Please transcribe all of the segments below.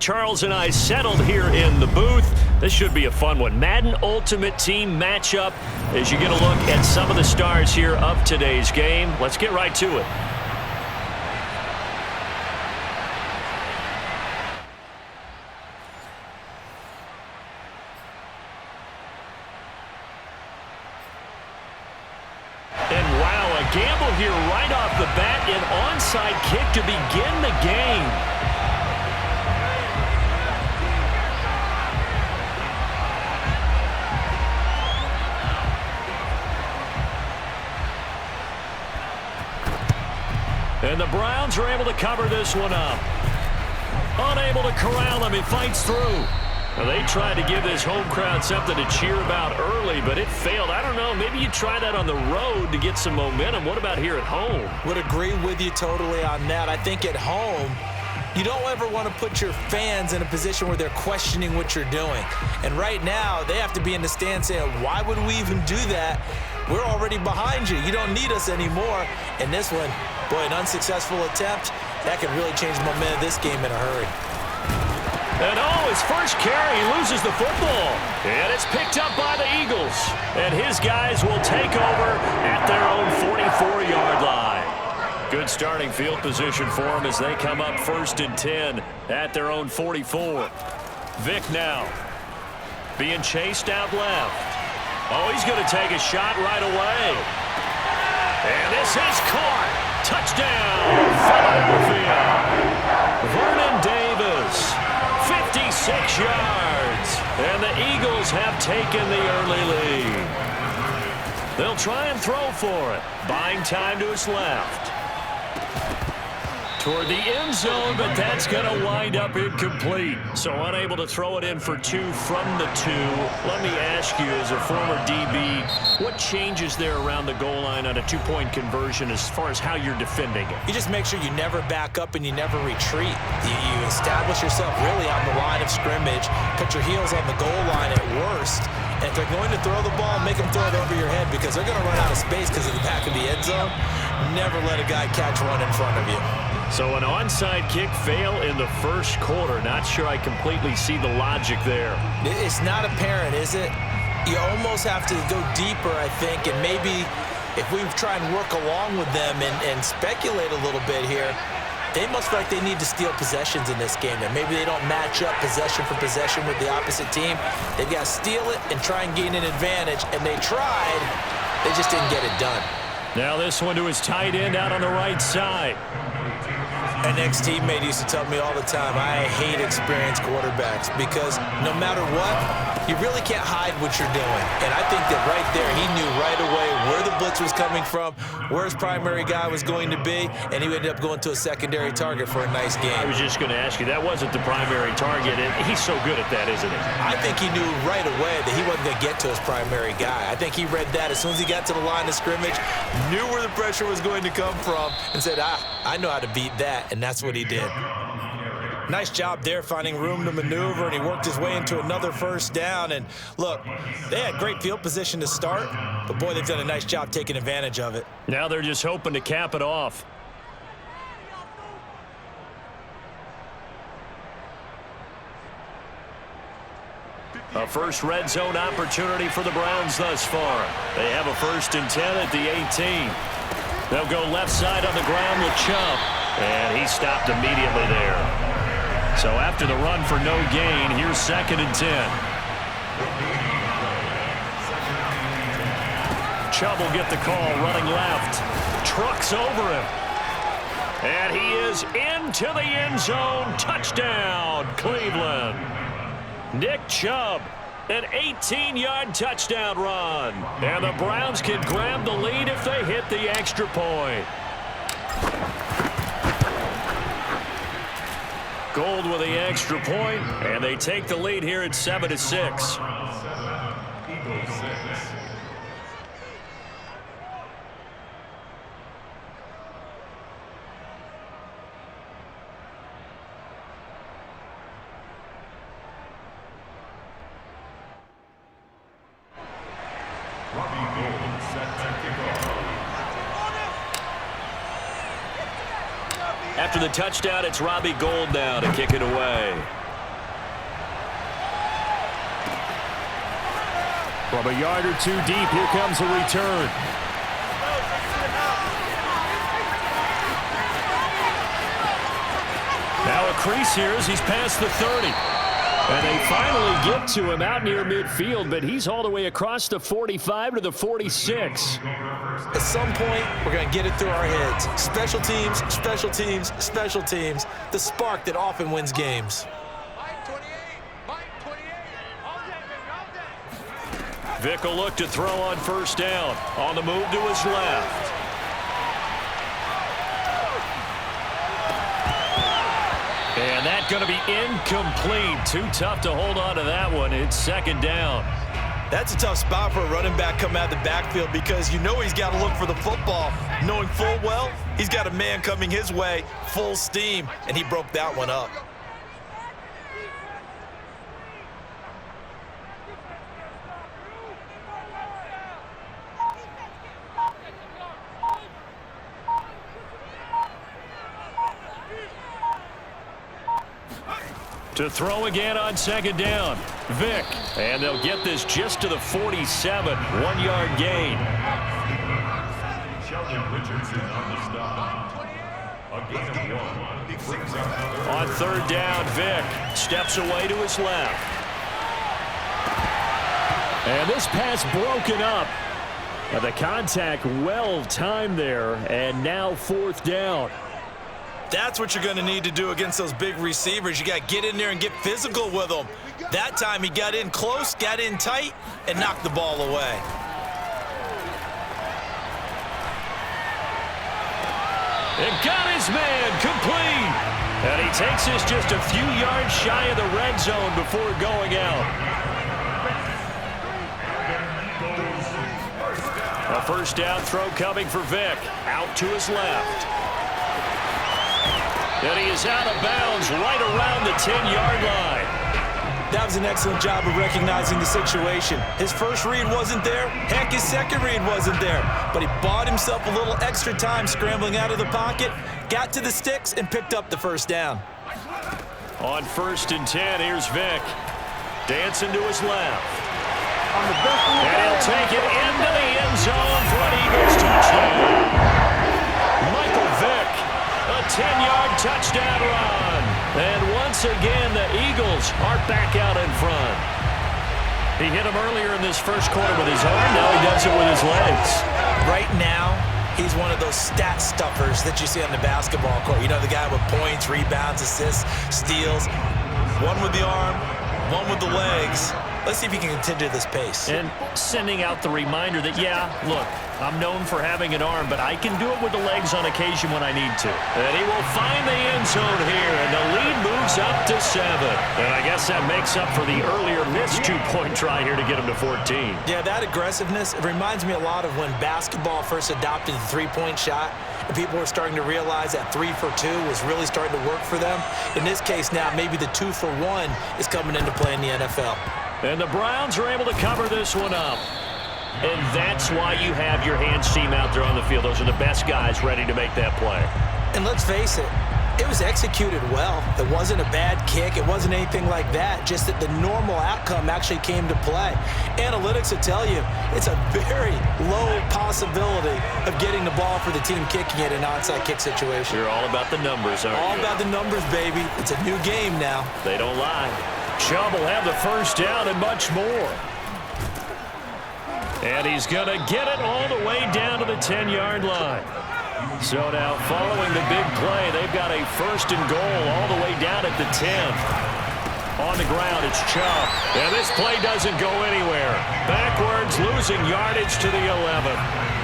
Charles and I settled here in the booth. This should be a fun one. Madden Ultimate Team matchup as you get a look at some of the stars here of today's game. Let's get right to it. And wow, a gamble here right off the bat. An onside kick to begin the game. And the Browns are able to cover this one up. Unable to corral him. He fights through. Well, they tried to give this home crowd something to cheer about early, but it failed. I don't know. Maybe you try that on the road to get some momentum. What about here at home? Would agree with you totally on that. I think at home, you don't ever want to put your fans in a position where they're questioning what you're doing. And right now, they have to be in the stand saying, why would we even do that? We're already behind you. You don't need us anymore. And this one, boy, an unsuccessful attempt, that could really change the momentum of this game in a hurry. And his first carry, he loses the football. And it's picked up by the Eagles. And his guys will take over at their own 44-yard line. Good starting field position for them as they come up 1st and 10 at their own 44. Vick now being chased out left. Oh, he's going to take a shot right away. And this is caught. Touchdown, Philadelphia. Vernon Davis, 56 yards. And the Eagles have taken the early lead. They'll try and throw for it. Buying time to his left. Toward the end zone, but that's going to wind up incomplete. So unable to throw it in for 2 from the 2. Let me ask you, as a former DB, what changes there around the goal line on a 2-point conversion as far as how you're defending it? You just make sure you never back up and you never retreat. You establish yourself really on the line of scrimmage, put your heels on the goal line at worst. And if they're going to throw the ball, make them throw it over your head because they're going to run out of space because of the back of the end zone. Never let a guy catch one in front of you. So an onside kick fail in the first quarter. Not sure I completely see the logic there. It's not apparent, is it? You almost have to go deeper, I think, and maybe if we try and work along with them and speculate a little bit here, they must feel like they need to steal possessions in this game, and maybe they don't match up possession for possession with the opposite team. They've got to steal it and try and gain an advantage, and they tried. They just didn't get it done. Now this one to his tight end out on the right side. An ex-teammate used to tell me all the time, I hate experienced quarterbacks because no matter what, you really can't hide what you're doing. And I think that right there, he knew right away where the blitz was coming from, where his primary guy was going to be, and he ended up going to a secondary target for a nice game. I was just going to ask you, that wasn't the primary target, and he's so good at that, isn't he? I think he knew right away that he wasn't going to get to his primary guy. I think he read that as soon as he got to the line of scrimmage, knew where the pressure was going to come from, and said, I know how to beat that. And that's what he did. Nice job there finding room to maneuver, and he worked his way into another first down. And look, they had great field position to start, but boy, they've done a nice job taking advantage of it. Now they're just hoping to cap it off. A first red zone opportunity for the Browns thus far. They have a 1st and 10 at the 18. They'll go left side on the ground with Chubb. And he stopped immediately there. So after the run for no gain, here's 2nd and 10. Chubb will get the call running left. Trucks over him. And he is into the end zone. Touchdown, Cleveland. Nick Chubb, an 18-yard touchdown run. And the Browns can grab the lead if they hit the extra point. Gold with the extra point, and they take the lead here at 7-6. After the touchdown, it's Robbie Gould now to kick it away. From a yard or two deep, here comes a return. Now a crease here as he's past the 30. And they finally get to him out near midfield, but he's all the way across the 45 to the 46. At some point, we're going to get it through our heads. Special teams, special teams, special teams. The spark that often wins games. Vick will look to throw on first down. On the move to his left. And that's going to be incomplete. Too tough to hold on to that one. It's second down. That's a tough spot for a running back coming out of the backfield because you know he's got to look for the football, knowing full well he's got a man coming his way, full steam, and he broke that one up. To throw again on second down. Vick. And they'll get this just to the 47. 1-yard gain. On third down, Vick steps away to his left. And this pass broken up. The contact well timed there. And now fourth down. That's what you're going to need to do against those big receivers. You got to get in there and get physical with them. That time he got in close, got in tight, and knocked the ball away. And got his man complete. And he takes us just a few yards shy of the red zone before going out. A first down throw coming for Vick. Out to his left. And he is out of bounds right around the 10-yard line. That was an excellent job of recognizing the situation. His first read wasn't there. Heck, his second read wasn't there. But he bought himself a little extra time scrambling out of the pocket, got to the sticks, and picked up the first down. On 1st and 10, here's Vick. Dancing to his left. And he'll take it into the end zone for an Eagles touchdown. Michael Vick. A 10-yard touchdown run. And once again, the Eagles are back out in front. He hit him earlier in this first quarter with his arm. Now he does it with his legs. Right now, he's one of those stat stuffers that you see on the basketball court. You know, the guy with points, rebounds, assists, steals. One with the arm, one with the legs. Let's see if he can continue this pace. And sending out the reminder that, yeah, look, I'm known for having an arm, but I can do it with the legs on occasion when I need to. And he will find the end zone here, and the lead moves up to 7. And I guess that makes up for the earlier missed two-point try here to get him to 14. Yeah, that aggressiveness, it reminds me a lot of when basketball first adopted the three-point shot, and people were starting to realize that 3 for 2 was really starting to work for them. In this case now, maybe the 2 for 1 is coming into play in the NFL. And the Browns are able to cover this one up. And that's why you have your hands team out there on the field. Those are the best guys ready to make that play. And let's face it, it was executed well. It wasn't a bad kick. It wasn't anything like that. Just that the normal outcome actually came to play. Analytics will tell you it's a very low possibility of getting the ball for the team kicking it in an onside kick situation. You're all about the numbers, aren't you? All about the numbers, baby. It's a new game now. They don't lie. Chubb will have the first down and much more. And he's going to get it all the way down to the 10-yard line. So now following the big play, they've got a first and goal all the way down at the 10. On the ground, it's Chubb. And this play doesn't go anywhere. Backwards, losing yardage to the 11.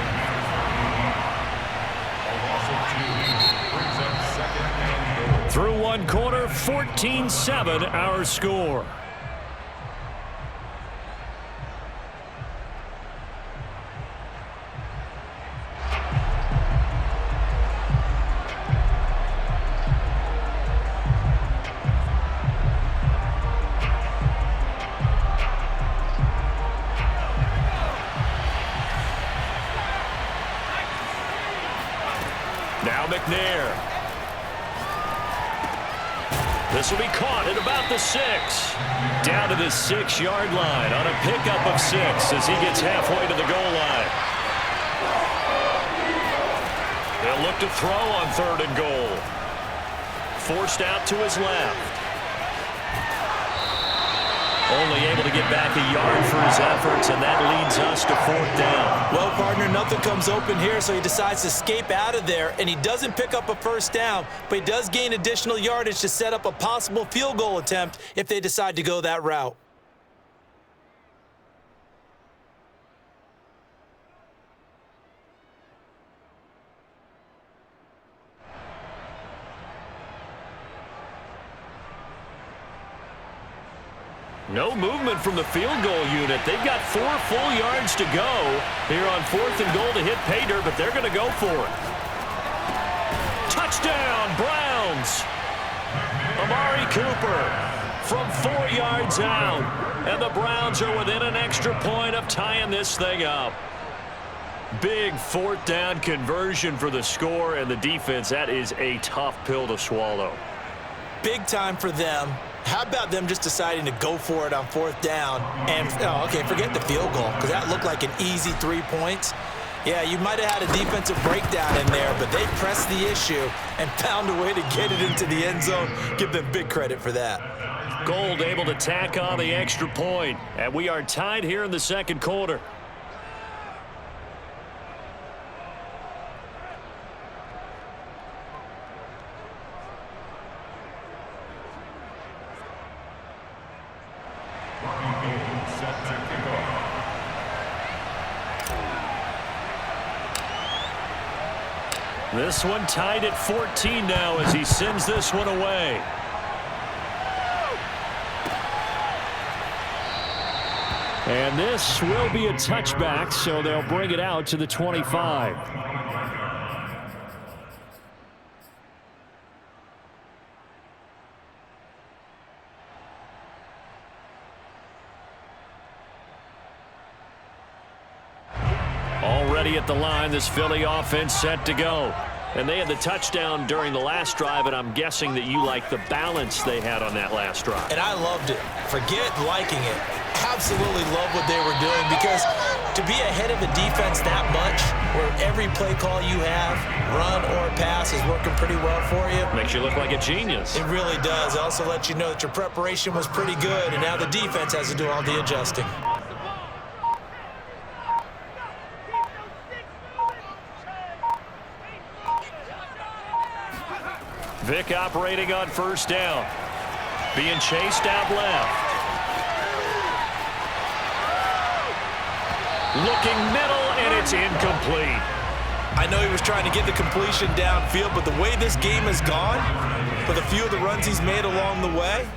Through one quarter, 14-7 our score. Now McNair. This will be caught at about the 6. Down to the 6-yard line on a pickup of 6 as he gets halfway to the goal line. They'll look to throw on 3rd and goal. Forced out to his left. Only able to get back a yard for his efforts, and that leads us to 4th down. Well, partner, nothing comes open here, so he decides to escape out of there, and he doesn't pick up a 1st down, but he does gain additional yardage to set up a possible field goal attempt if they decide to go that route. No movement from the field goal unit. They've got 4 full yards to go here on 4th and goal to hit pay dirt, but they're going to go for it. Touchdown, Browns. Amari Cooper from 4 yards out. And the Browns are within an extra point of tying this thing up. Big 4th down conversion for the score, and the defense, that is a tough pill to swallow. Big time for them. How about them just deciding to go for it on 4th down and, forget the field goal, because that looked like an easy 3 points. Yeah, you might have had a defensive breakdown in there, but they pressed the issue and found a way to get it into the end zone. Give them big credit for that. Gold able to tack on the extra point, and we are tied here in the 2nd quarter. This one tied at 14 now as he sends this one away. And this will be a touchback, so they'll bring it out to the 25. Already at the line, this Philly offense set to go. And they had the touchdown during the last drive, and I'm guessing that you like the balance they had on that last drive. And I loved it. Forget liking it. Absolutely love what they were doing, because to be ahead of a defense that much, where every play call you have, run or pass, is working pretty well for you. Makes you look like a genius. It really does. It also lets you know that your preparation was pretty good, and now the defense has to do all the adjusting. Vick operating on 1st down. Being chased out left. Looking middle, and it's incomplete. I know he was trying to get the completion downfield, but the way this game has gone, with a few of the runs he's made along the way,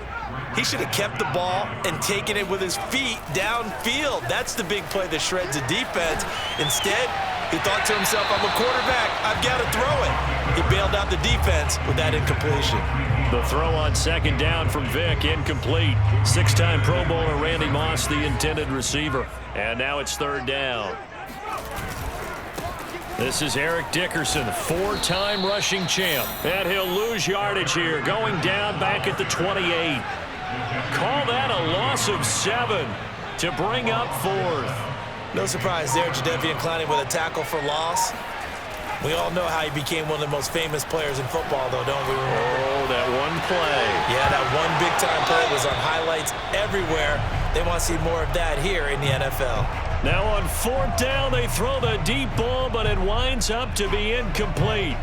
he should have kept the ball and taken it with his feet downfield. That's the big play that shreds a defense. Instead, he thought to himself, I'm a quarterback, I've got to throw it. He bailed out the defense with that incompletion. The throw on 2nd down from Vick, incomplete. 6-time Pro Bowler Randy Moss, the intended receiver. And now it's 3rd down. This is Eric Dickerson, 4-time rushing champ. And he'll lose yardage here, going down back at the 28. Call that a loss of 7 to bring up 4th. No surprise there, Jadeveon Clowney with a tackle for loss. We all know how he became one of the most famous players in football, though, don't we? Oh, that one play. Yeah, that one big-time play was on highlights everywhere. They want to see more of that here in the NFL. Now on 4th down, they throw the deep ball, but it winds up to be incomplete.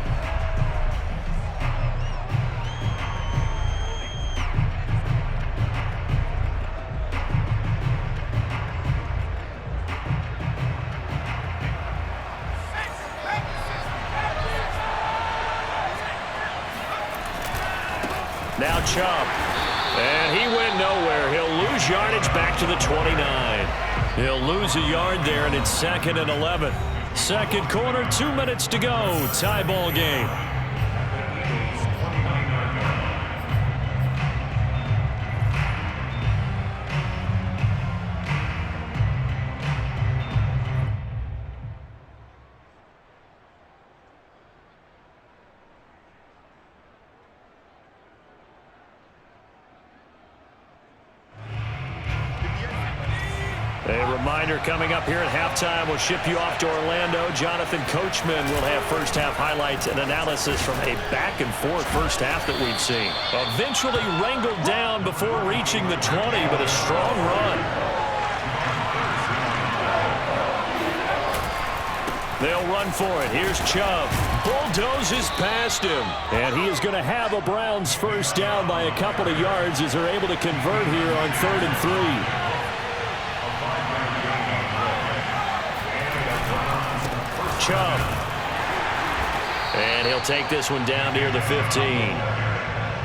Now Chubb, and he went nowhere. He'll lose yardage back to the 29. He'll lose a yard there, and it's 2nd and 11. 2nd quarter, 2 minutes to go. Tie ball game. Reminder coming up here at halftime, we'll ship you off to Orlando. Jonathan Coachman will have first half highlights and analysis from a back and forth first half that we've seen. Eventually wrangled down before reaching the 20, but a strong run. They'll run for it. Here's Chubb. Bulldozes past him. And he is going to have a Browns first down by a couple of yards as they're able to convert here on 3rd and 3. Chubb. And he'll take this one down near the 15.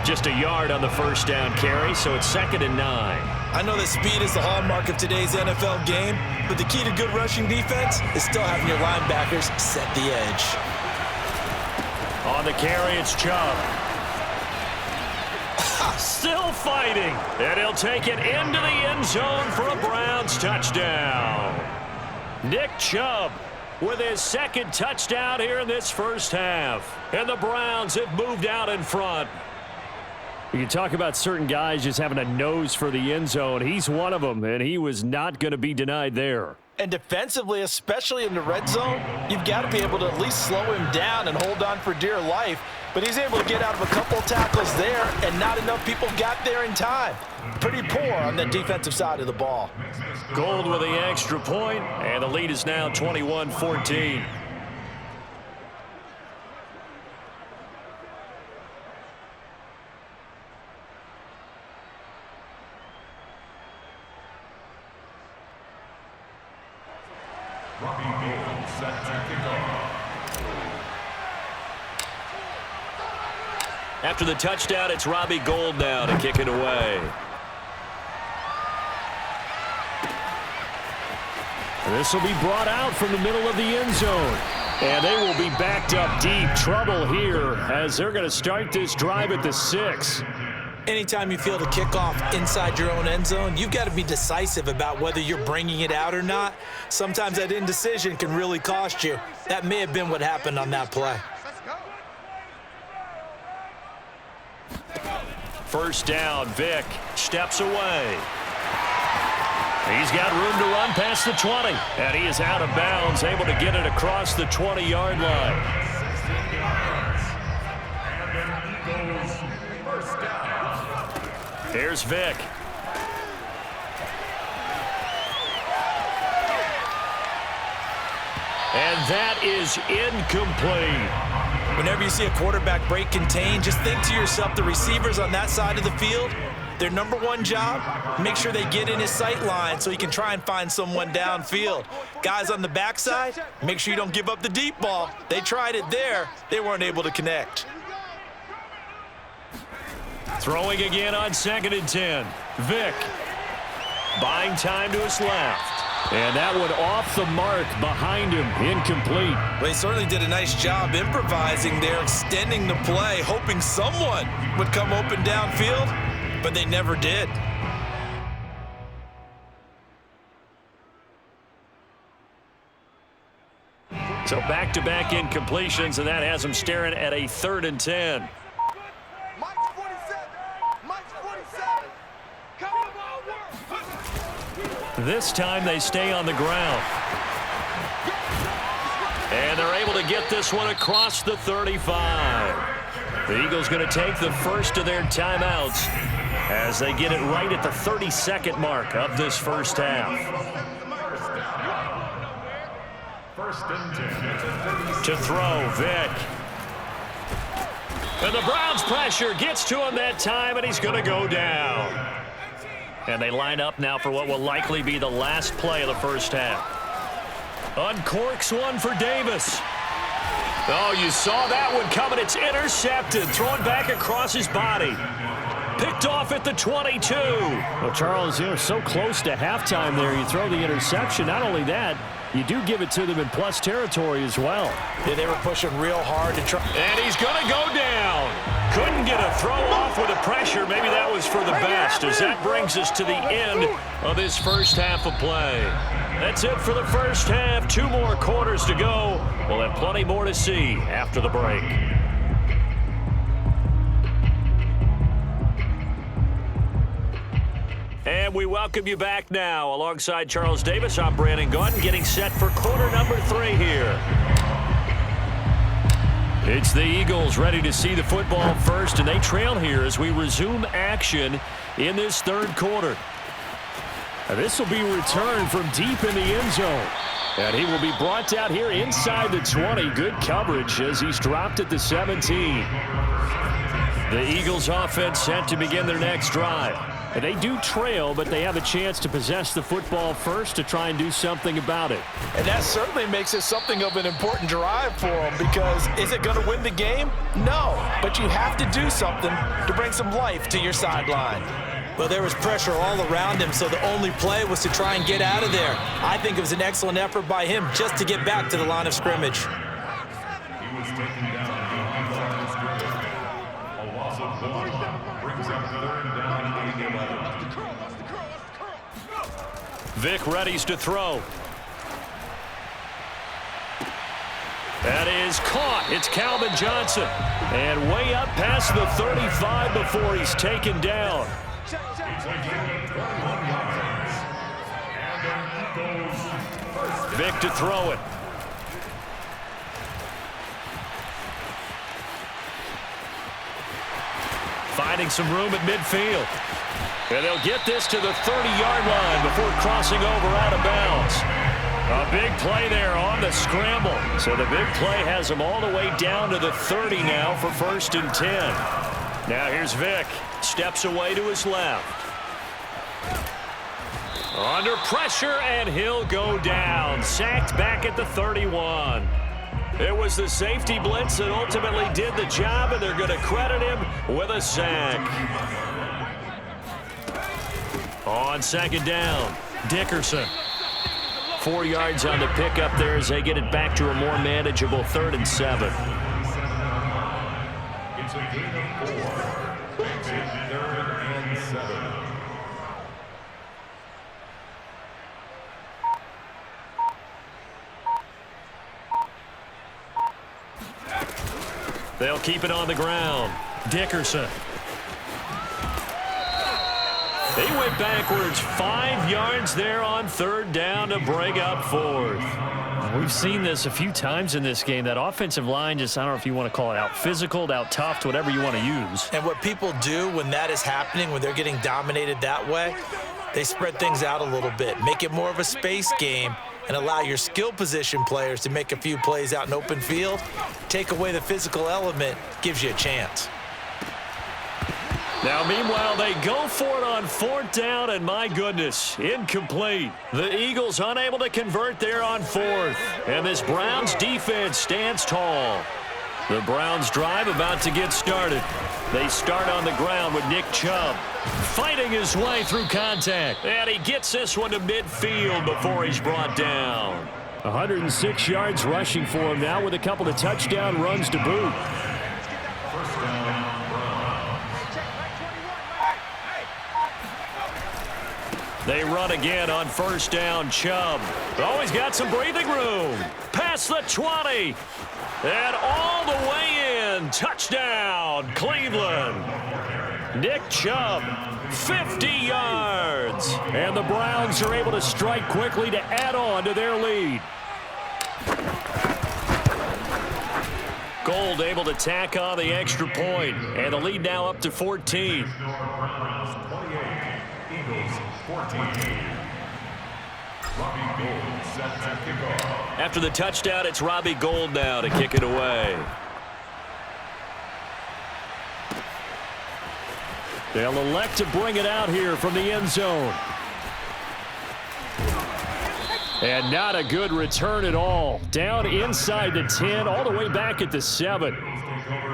Just a yard on the first down carry, so it's 2nd and 9. I know that speed is the hallmark of today's NFL game, but the key to good rushing defense is still having your linebackers set the edge. On the carry, it's Chubb. Still fighting. And he'll take it into the end zone for a Browns touchdown. Nick Chubb with his 2nd touchdown here in this first half. And the Browns have moved out in front. You can talk about certain guys just having a nose for the end zone. He's one of them, and he was not going to be denied there. And defensively, especially in the red zone, you've got to be able to at least slow him down and hold on for dear life. But he's able to get out of a couple of tackles there, and not enough people got there in time. Pretty poor on the defensive side of the ball. Gold with the extra point, and the lead is now 21-14. After the touchdown, it's Robbie Gould now to kick it away. This will be brought out from the middle of the end zone. And they will be backed up deep. Trouble here as they're going to start this drive at the 6. Anytime you feel the kickoff inside your own end zone, you've got to be decisive about whether you're bringing it out or not. Sometimes that indecision can really cost you. That may have been what happened on that play. First down, Vick steps away. He's got room to run past the 20. And he is out of bounds, able to get it across the 20-yard line. Here's Vick. And that is incomplete. Whenever you see a quarterback break contain, just think to yourself, the receivers on that side of the field, their number one job, make sure they get in his sight line so he can try and find someone downfield. Guys on the backside, make sure you don't give up the deep ball. They tried it there. They weren't able to connect. Throwing again on 2nd and 10. Vick buying time to his left. And that one off the mark behind him, incomplete. Well, he certainly did a nice job improvising there, extending the play, hoping someone would come open downfield, but they never did. So back-to-back incompletions, and that has him staring at a 3rd and 10. This time they stay on the ground. And they're able to get this one across the 35. The Eagles going to take the first of their timeouts as they get it right at the 32nd mark of this first half. To throw, Vick. And the Browns pressure gets to him that time, and he's going to go down. And they line up now for what will likely be the last play of the first half. Uncorks one for Davis. Oh, you saw that one coming. It's intercepted. Thrown back across his body. Picked off at the 22. Well, Charles, you know, so close to halftime there. You throw the interception. Not only that, you do give it to them in plus territory as well. Yeah, they were pushing real hard to try. And he's going to go down. Couldn't get a throw off with the pressure. Maybe that was for the best, as that brings us to the end of this first half of play. That's it for the first half. 2 more quarters to go. We'll have plenty more to see after the break. And we welcome you back now. Alongside Charles Davis, I'm Brandon Gaudin, getting set for quarter number 3 here. It's the Eagles ready to see the football first, and they trail here as we resume action in this third quarter. And this will be returned from deep in the end zone. And he will be brought down here inside the 20. Good coverage as he's dropped at the 17. The Eagles offense set to begin their next drive. And they do trail, but they have a chance to possess the football first to try and do something about it. And that certainly makes it something of an important drive for them, because is it going to win the game? No, but you have to do something to bring some life to your sideline. Well, there was pressure all around him, so the only play was to try and get out of there. I think it was an excellent effort by him just to get back to the line of scrimmage. He was taken down behind the line of scrimmage. A loss of 1 brings up 3rd down and 11. Vic readies to throw. That is caught. It's Calvin Johnson. And way up past the 35 before he's taken down. Vic to throw it. Finding some room at midfield. And they'll get this to the 30-yard line before crossing over out of bounds. A big play there on the scramble. So the big play has them all the way down to the 30 now for 1st and 10. Now here's Vic. Steps away to his left. Under pressure, and he'll go down. Sacked back at the 31. It was the safety blitz that ultimately did the job, and they're going to credit him with a sack. On 2nd down, Dickerson. 4 yards on the pickup there as they get it back to a more manageable 3rd and 7. It's a gain of 4. Makes it 3rd and 7. They'll keep it on the ground. Dickerson. They went backwards 5 yards there on 3rd down to bring up 4th. We've seen this a few times in this game. That offensive line just, I don't know if you want to call it out physical, out tough, whatever you want to use. And what people do when that is happening, when they're getting dominated that way, they spread things out a little bit, make it more of a space game, and allow your skill position players to make a few plays out in open field. Take away the physical element, gives you a chance. Now, meanwhile, they go for it on 4th down, and my goodness, incomplete. The Eagles unable to convert there on 4th, and this Browns defense stands tall. The Browns drive about to get started. They start on the ground with Nick Chubb fighting his way through contact, and he gets this one to midfield before he's brought down. 106 yards rushing for him now with a couple of touchdown runs to boot. First down, They run again on 1st down. Chubb. Oh, he's got some breathing room. Past the 20. And all the way in. Touchdown, Cleveland. Nick Chubb, 50 yards. And the Browns are able to strike quickly to add on to their lead. Gold able to tack on the extra point. And the lead now up to 14. Browns 28, Eagles 14. Robbie Gould set to kick off. After the touchdown, it's Robbie Gould now to kick it away. They'll elect to bring it out here from the end zone. And not a good return at all. Down inside the 10, all the way back at the 7.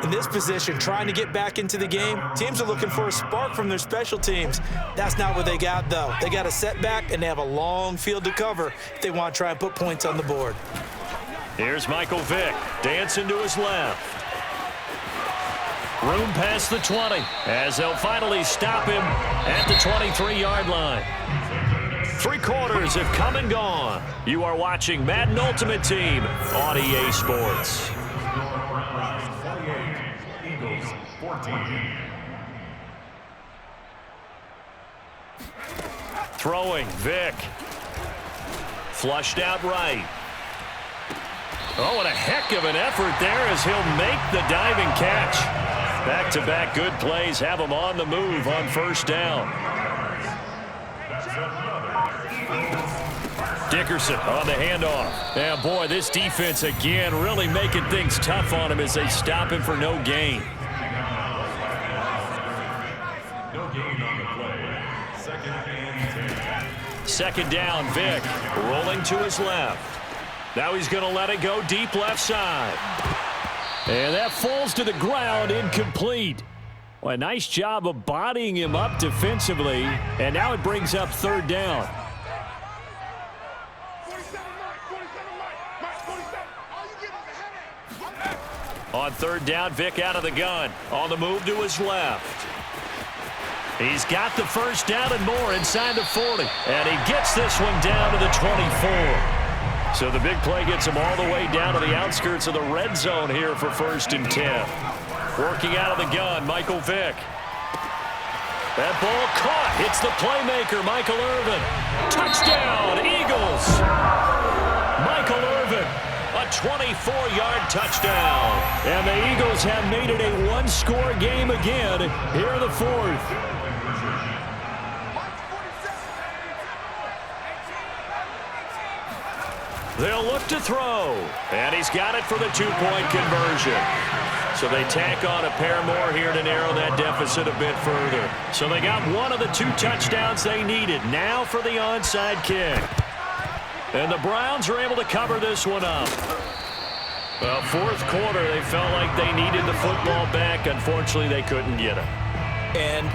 In this position, trying to get back into the game, teams are looking for a spark from their special teams. That's not what they got, though. They got a setback, and they have a long field to cover if they want to try and put points on the board. Here's Michael Vick dancing to his left. Room past the 20 as they'll finally stop him at the 23-yard line. 3 quarters have come and gone. You are watching Madden Ultimate Team on EA Sports. Browns 48, Eagles 14. Throwing, Vick. Flushed out right. Oh, what a heck of an effort there as he'll make the diving catch. Back-to-back good plays have him on the move on first down. Dickerson on the handoff. And boy, this defense again really making things tough on him as they stop him for no gain. No gain on the play. Second and 10. Second down, Vick rolling to his left. Now he's going to let it go deep left side. And that falls to the ground, incomplete. Well, a nice job of bodying him up defensively. And now it brings up third down. On third down, Vick out of the gun. On the move to his left. He's got the first down and more inside the 40. And he gets this one down to the 24. So the big play gets him all the way down to the outskirts of the red zone here for first and 10. Working out of the gun, Michael Vick. That ball caught. Hits the playmaker, Michael Irvin. Touchdown, Eagles. Michael Irvin, a 24-yard touchdown. And the Eagles have made it a one-score game again here in the fourth. They'll look to throw. And he's got it for the two-point conversion. So they tack on a pair more here to narrow that deficit a bit further. So they got one of the two touchdowns they needed. Now for the onside kick. And the Browns are able to cover this one up. Well, fourth quarter, they felt like they needed the football back. Unfortunately, they couldn't get it. And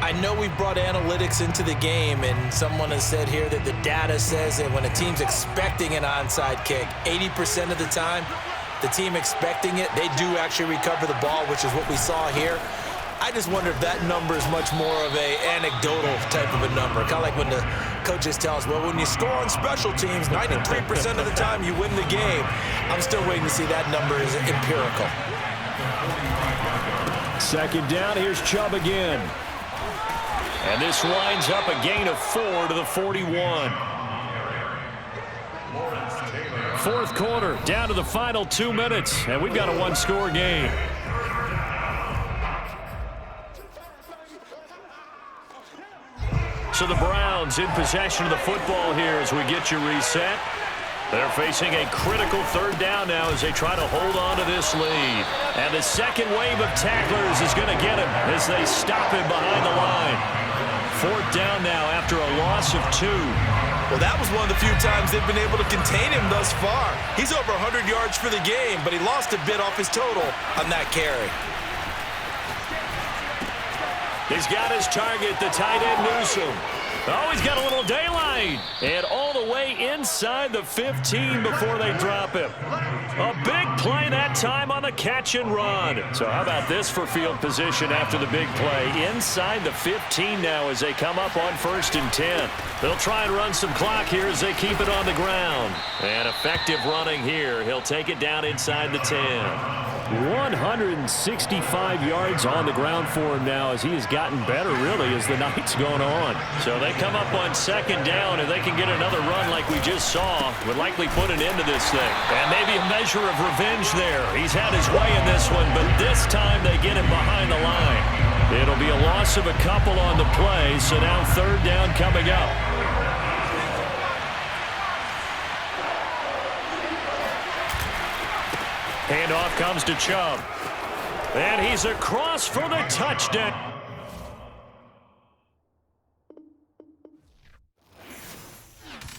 I know we brought analytics into the game, and someone has said here that the data says that when a team's expecting an onside kick, 80% of the time, the team expecting it, they do actually recover the ball, which is what we saw here. I just wonder if that number is much more of a anecdotal type of a number. Kind of like when the coaches tell us, well, when you score on special teams, 93% of the time you win the game. I'm still waiting to see that number is empirical. Second down, here's Chubb again. And this winds up a gain of 4 to the 41. Fourth quarter, down to the final 2 minutes, and we've got a one-score game. So the Browns in possession of the football here as we get you reset. They're facing a critical third down now as they try to hold on to this lead. And the second wave of tacklers is going to get him as they stop him behind the line. Fourth down now after a loss of 2. Well, that was one of the few times they've been able to contain him thus far. He's over 100 yards for the game, but he lost a bit off his total on that carry. He's got his target, the tight end Newsome. Oh, he's got a little daylight. And all the way inside the 15 before they drop him. A big play that time on the catch and run. So how about this for field position after the big play? Inside the 15 now as they come up on first and 10. They'll try and run some clock here as they keep it on the ground. And effective running here. He'll take it down inside the 10. 165 yards on the ground for him now as he has gotten better, really, as the night's going on. So they come up on second down, and they can get another run like we just saw. Would likely put an end to this thing. And maybe a measure of revenge there. He's had his way in this one, but this time they get him behind the line. It'll be a loss of a couple on the play, so now third down coming up. Handoff comes to Chubb. And he's across for the touchdown.